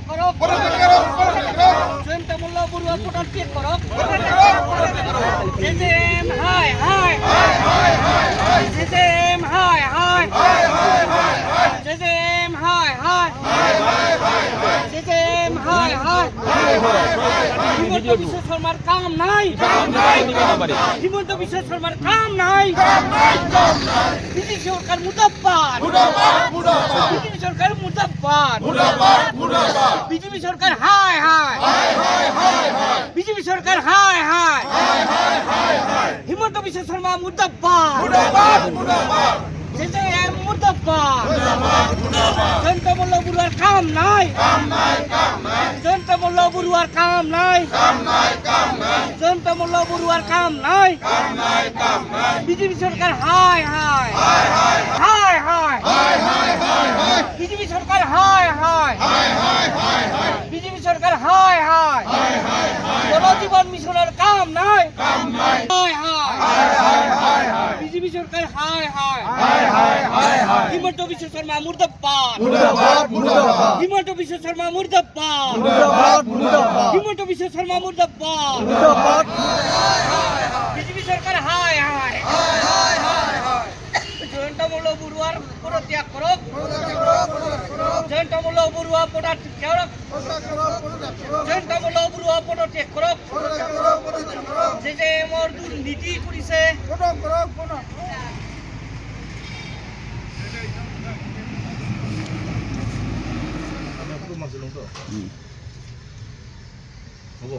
করক জয়ন্ত মোল্লা বড়ুয়া পদত্যাগ করক জেজেম হায় হায় জেজেম হায় হায় জেজেম হায় হায় জেজেম হায় হায় হিমন্ত বিশ্ব শর্মার কাম নাই হিমন্ত বিশ্ব শর্মার কাম নাই বিজেপি সরকার মুর্দাবাদ বিজেপি সরকার মুর্দাবাদ বিজেপি সরকার হায় হায় বিজেপি সরকার হায় হায় হিমন্ত বিশ্ব শর্মা মুর্দাবাদ জেজেএম মুর্দাবাদ জয়ন্ত মোল্লা বড়ুয়ার কাম নাই জয়ন্ত মোল্লা বড়ুয়ার কাম নাই জয়ন্ত মোল্লা বড়ুয়ার কাম নাই বিজেপি সরকার হায় হায় হায় হায় বিজেপি সরকার হায় হায় বিজেপি সরকার হায় হায় জলজীবন মিশনের কাম নাই হায় হায় বিজেপি সরকার হায় হায় হিমন্ত বিশ্ব শর্মা মুর্দাবাদ হিমন্ত বিশ্ব শর্মা মুর্দাবাদ হিমন্ত বিশ্ব শর্মা মুর্দাবাদ বিজেপি সরকার হায় হায় জয়ন্ত মোল্লা বড়ুয়ার পদত্যাগ করক জয়ন্ত মোল্লা বড়ুয়া পদত্যাগ করক জয়ন্ত মোল্লা বড়ুয়া পদত্যাগ করক যে মোৰ দুৰ্নীতি কৰিছে হ'ব